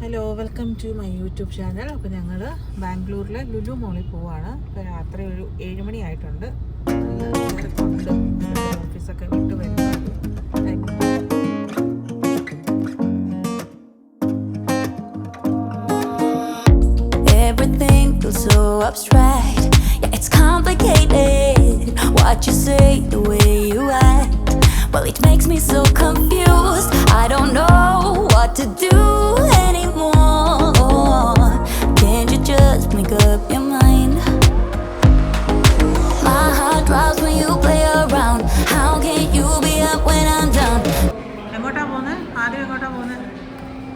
Hello, welcome to my YouTube channel. അപ്പോൾ ഞങ്ങൾ ബാംഗ്ലൂരിലെ ലുലു മോളിൽ പോവുകയാണ്. ഇപ്പോൾ രാത്രി ഒരു 7 മണി ആയിട്ടുണ്ട്. ഓഫീസൊക്കെ വിട്ട് വരുന്ന Everything feels so abstract. Yeah, it's complicated. What you say, the way you act, well, it makes me so confused. I don't know what to do anymore. Can't you just make up your mind? My heart drops when you play around. How can you be up when I'm down? എങ്ങോട്ടാണ് പോകുന്നത്? ആദ്യം എങ്ങോട്ടാണ് പോകുന്നത്?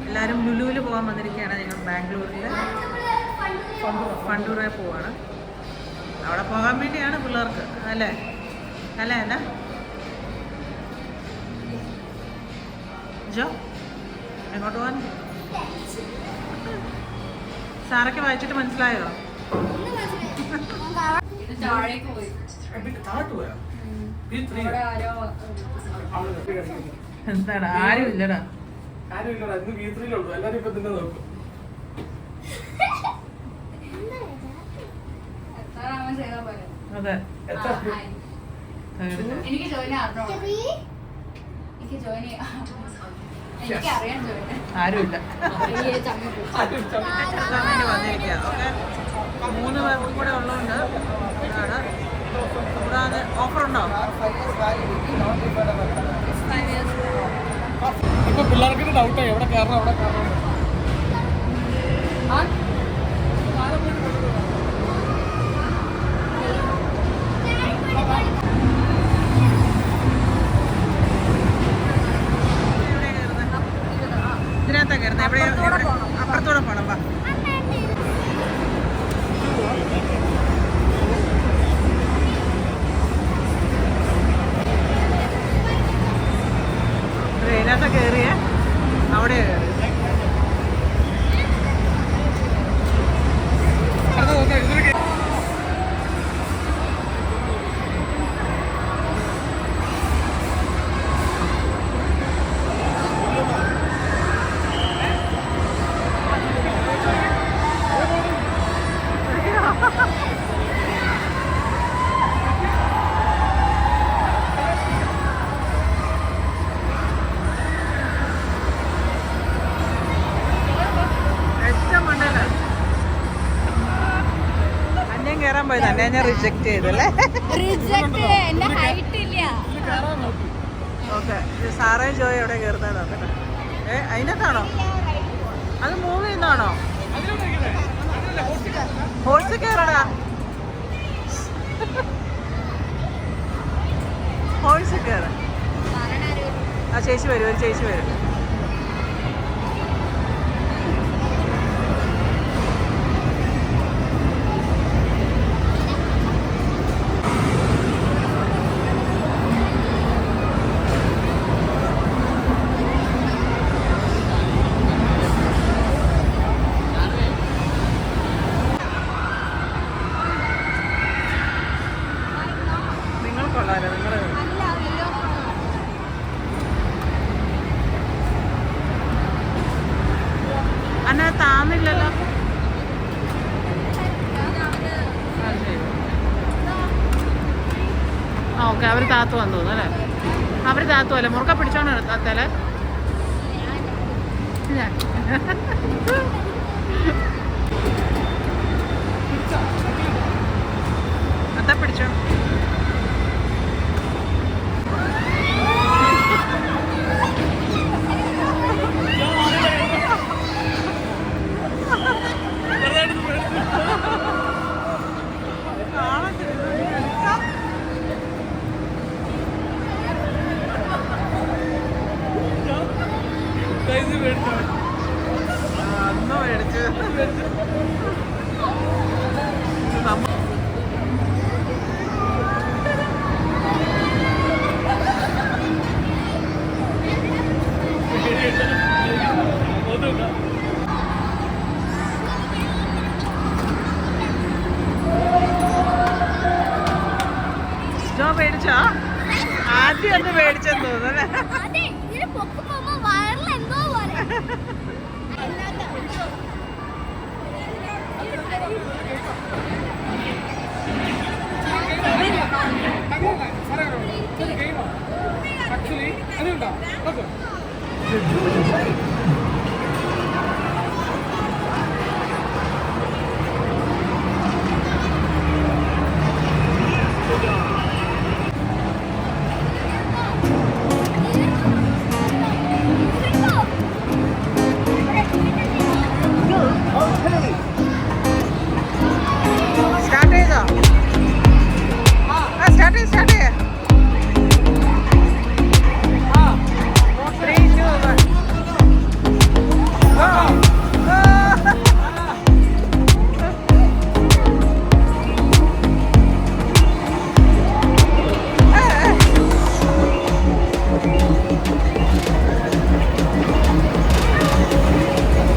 എല്ലാവരും ലുലുവിൽ പോകാൻ വന്നിരിക്കുകയാണ്. ഞങ്ങൾ ബാംഗ്ലൂരിൽ ഫണ്ടൂറെ പോവാണ്. അവിടെ പോകാൻ വേണ്ടിയാണ് പിള്ളേർക്ക്. അല്ലേ അല്ലേ എന്നാ ജോ, എങ്ങോട്ട് പോകാൻ? സാറൊക്കെ വായിച്ചിട്ട് മനസ്സിലായോ? എന്താണ്? ആരും ഇല്ലടാ. അതെ, എനിക്ക് ജോയിൻ എനിക്കറിയാൻ ആരുമില്ല. വന്നിരിക്കുക. ഓക്കെ, 3 പേർക്കും കൂടെ ഉള്ളതുകൊണ്ട് ഇതാണ്. കൂടാതെ ഓഫറുണ്ടോ? ഇപ്പൊ പിള്ളേർക്ക് ഡൗട്ടായി എവിടെ കയറണം അവിടെ കയറണം. ഇതിനകത്താണ് കയറുന്നത്. എവിടെ? അപ്പുറത്തൂടെ പോകണം. വാ, ഇതിനകത്താണ് കയറിയേ. അവിടെ കയറാൻ പോയത് തന്നെ ഞാൻ റിജക്ട് ചെയ്തല്ലേ. ഓക്കെ, സാറേ ജോയ് എവിടെ കയറുന്നത് നോക്കട്ടെ. അതിനകത്താണോ? അത് മൂവ് ചെയ്യുന്നതാണോ? ഹോഴ്സ് കയറടാ, ഹോഴ്സ് കയറ. ആ ചേച്ചി വരും, ഒരു ചേച്ചി വരും. അന്ന താന്നില്ലല്ലോ. ആ ഓക്കെ, അവർ താത്തു വന്നു തോന്നുന്നു അല്ലേ? അവർ താത്തു അല്ലേ? മുറുക്ക പിടിച്ചോണ്ട് താത്തല്ലേ? അത്താ പിടിച്ചോ. അന്ന് മേടിച്ചു. ജോ മേടിച്ചോ? ആദ്യം ഒന്ന് മേടിച്ചെന്ന് തോന്നുന്നു അല്ലേ? സ്റ്റാർട്ട് ചെയ്തോ? സ്റ്റാർട്ട് ചെയ്ത് സ്റ്റാർട്ട് ചെയ്യ. 3, 2, 1.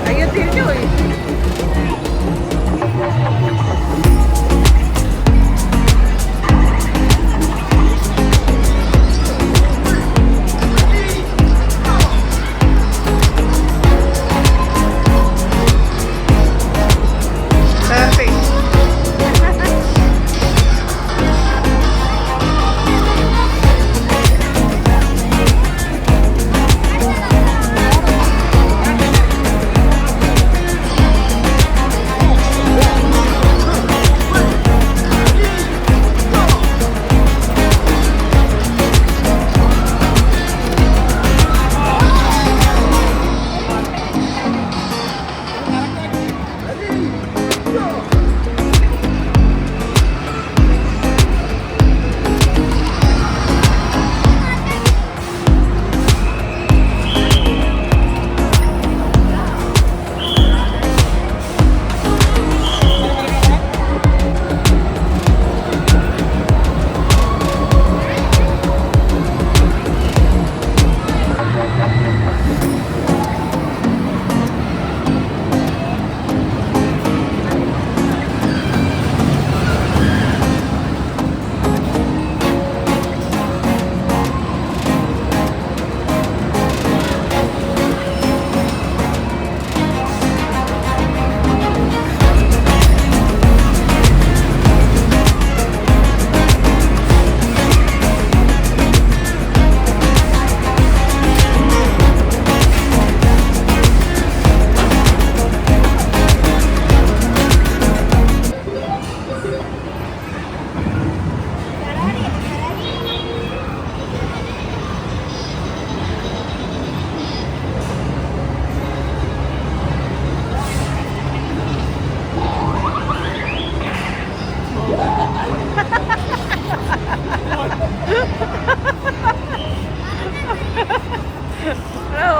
അയ്യോ തിരിഞ്ഞു പോയി.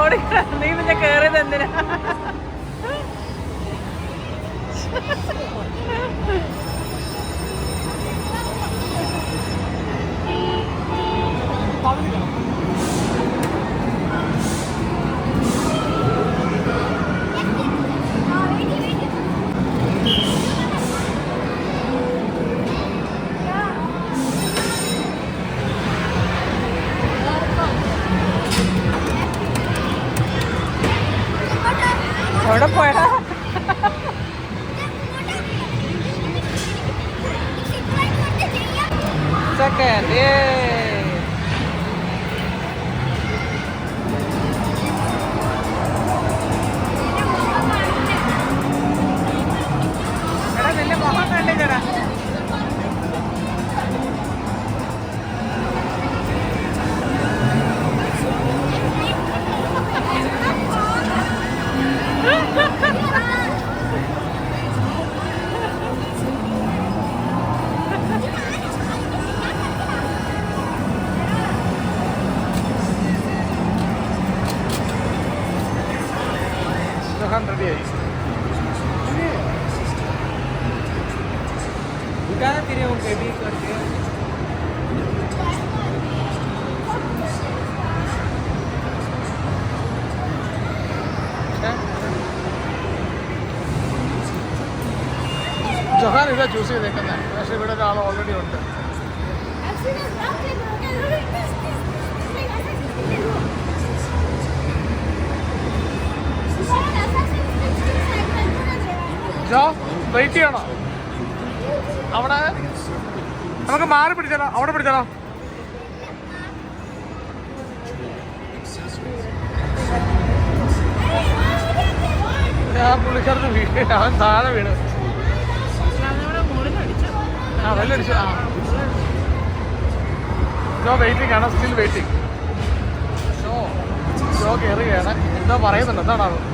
ഓടിക്ക, നീ പിന്നെ കേറിയത് എന്തിനാ? എവിടെ പോയടാ? സെക്കൻഡ്. എടാ നിന്റെ മുഖം കണ്ടില്ലടാ. ജൊഹാൻ ഇതാ ചൂസ് ചെയ്തേക്കുന്നത്, പക്ഷേ ഇവിടെ ഒരാൾ ഓൾറെഡി ഉണ്ട്. ജോ വെയിറ്റ് ചെയ്യണോ? അവിടെ നമുക്ക് മാറി പിടിച്ചാലോ? അവിടെ പിടിച്ചാലോ? പുള്ളിക്കാർക്ക് അവൻ താഴെ വീണ്. ആ വെല്ലടിച്ചു. ആ ജോ വെയിറ്റിംഗ് ആണ്, സ്റ്റിൽ വെയിറ്റിംഗ്. ജോ കയറുകയാണ്. എന്തോ പറയുന്നുണ്ട്, എന്താണാവും.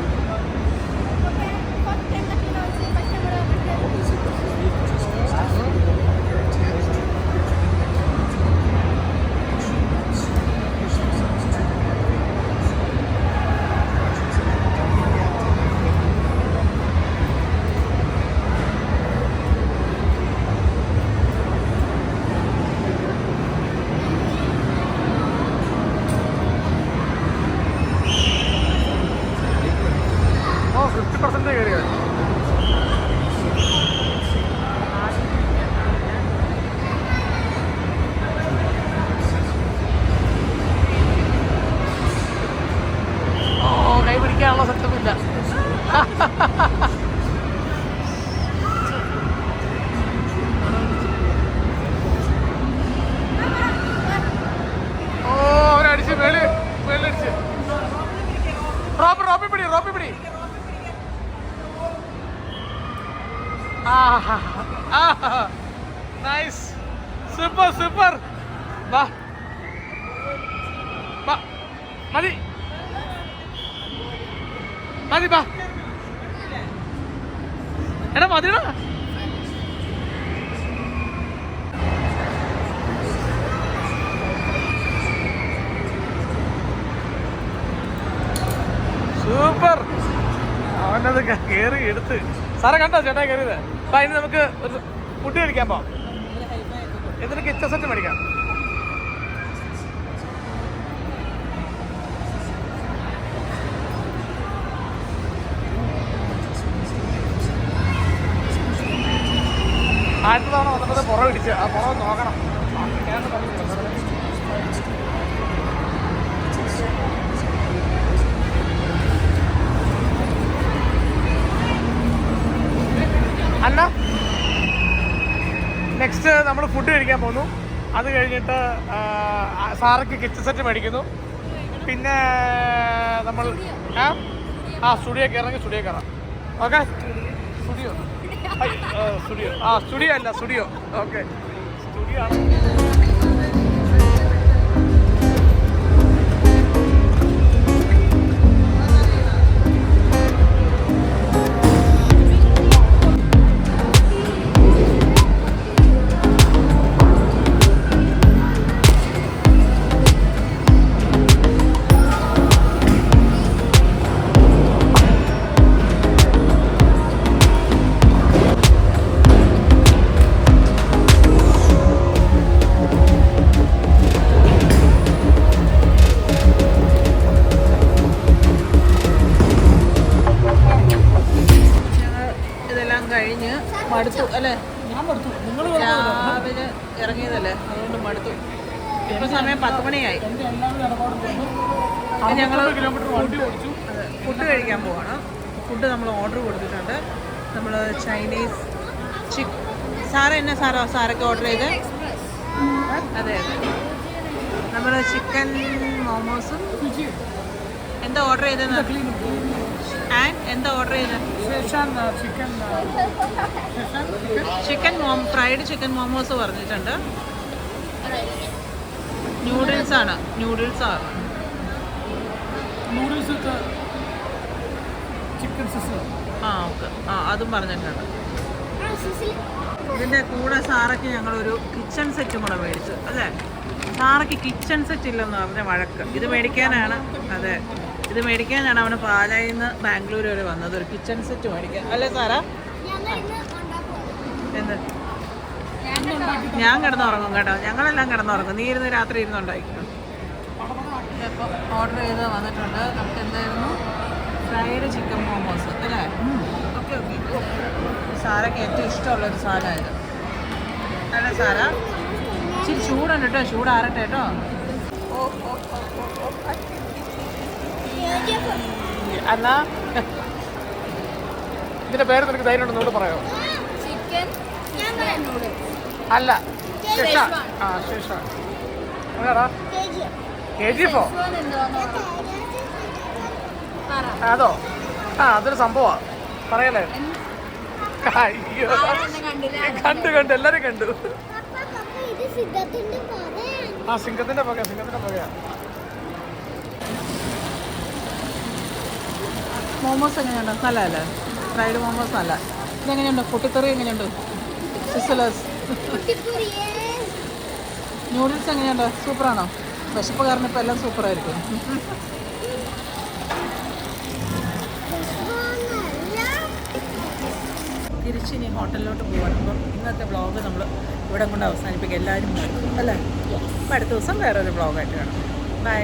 കൈപിടിക്കാനുള്ള സെറ്റപ്പില്ല. അവനടിച്ച് മേലടിച്ച്. റോപ്പി പിടി. Nice, super. വാ മതി ബാ. എടാ മതിടാ. സൂപ്പർ. അവനത് കയറി എടുത്ത്. സാറെ കണ്ടോ ചേട്ടാ കയറിയത്? അപ്പൊ അതിന് നമുക്ക് ഒരു ഫുഡ് കഴിക്കാൻ പോവാം. എന്നിട്ട് കിച്ചൺ സെറ്റ് മേടിക്കാം. ആദ്യത്തെ തവണ വന്നപ്പോൾ പുറം ഇടിച്ച്. ആ പുറം നോക്കണം. അല്ല, നെക്സ്റ്റ് നമ്മൾ ഫുഡ് കഴിക്കാൻ പോകുന്നു. അത് കഴിഞ്ഞിട്ട് സാറയ്ക്ക് കിച്ചൺ സെറ്റ് മേടിക്കുന്നു. പിന്നെ നമ്മൾ സ്റ്റുഡിയോ കയറാം. ഓക്കെ, സ്റ്റുഡിയോ ഓക്കെ, സ്റ്റുഡിയോ ആണ്. കഴിഞ്ഞ് മടുത്തു അല്ലേ? രാവിലെ ഇറങ്ങിയതല്ലേ, അതുകൊണ്ട് മടുത്തു. ഇപ്പൊ സമയം 10 മണിയായി. ഞങ്ങൾ ഫുഡ് കഴിക്കാൻ പോവാണ്. ഫുഡ് നമ്മൾ ഓർഡർ കൊടുത്തിട്ടുണ്ട്. നമ്മൾ ചൈനീസ് സാറൊക്കെ ഓർഡർ ചെയ്ത്. അതെ നമ്മൾ ചിക്കൻ മോമോസും. എന്താ ഓർഡർ ചെയ്തത്? എന്താ ഓർഡർ ചെയ്തത്? ഫ്രൈഡ് ചിക്കൻ മോമോസ് പറഞ്ഞിട്ടുണ്ട്. നൂഡിൽസ് ആണ്. ഓക്കെ, അതും പറഞ്ഞിട്ടുണ്ട്. ഇതിൻ്റെ കൂടെ സാറയ്ക്ക് ഞങ്ങളൊരു കിച്ചൺ സെറ്റും കൂടെ മേടിച്ചു. അല്ലേ, സാറയ്ക്ക് കിച്ചൺ സെറ്റ് ഇല്ലെന്ന് പറഞ്ഞ വഴക്ക്. ഇത് മേടിക്കാനാണ് അവന് പാലായിൽ നിന്ന് ബാംഗ്ലൂർ വരെ വന്നത്, ഒരു കിച്ചൺ സെറ്റ് മേടിക്കാൻ. അല്ലേ സാറാ? എന്ത്? ഞാൻ കിടന്നുറങ്ങും കേട്ടോ, ഞങ്ങളെല്ലാം കിടന്നുറങ്ങും. നീ ഇരുന്ന് രാത്രി ഇരുന്നുണ്ടായിരിക്കും. ഇപ്പോൾ ഓർഡർ ചെയ്ത് വന്നിട്ടുണ്ട്. നമുക്ക് എന്തായിരുന്നു? ഫ്രൈഡ് ചിക്കൻ മോമോസ് അല്ലേ? ഓക്കെ. സാറയ്ക്ക് ഏറ്റവും ഇഷ്ടമുള്ളൊരു സാധനമായത് അല്ലേ സാറാ? ഇച്ചിരി ചൂടുണ്ട് കേട്ടോ, ചൂടാറട്ടെ കേട്ടോ. അല്ല, ഇതിന്റെ പേര് നിനക്ക് ധൈര്യം ഉണ്ടെന്നോട് പറയോ? അല്ല, KGF അതോ? അതൊരു സംഭവമാണ്. പറയല്ലേ? അയ്യോ കണ്ടു എല്ലാരും കണ്ടു. ആ സിംഹത്തിന്റെ പകയാ. മോമോസ് എങ്ങനെയുണ്ട്? നല്ലതല്ലേ? ഫ്രൈഡ് മോമോസ് നല്ല. ഇതെങ്ങനെയുണ്ട്? പൊട്ടിത്തെറി എങ്ങനെയുണ്ട്? സിസലേഴ്സ് നൂഡിൽസ് എങ്ങനെയുണ്ട്? സൂപ്പറാണോ? വിശപ്പ് കാരണം ഇപ്പം എല്ലാം സൂപ്പറായിരിക്കും. തിരിച്ചിനി ഹോട്ടലിലോട്ട് പോകണം. അപ്പം ഇന്നത്തെ വ്ളോഗ് നമ്മൾ ഇവിടെ കൊണ്ട് അവസാനിപ്പിക്കുക. എല്ലാവരും അല്ലേ? അപ്പം അടുത്ത ദിവസം വേറൊരു വ്ളോഗായിട്ട് കാണാം. ബൈ.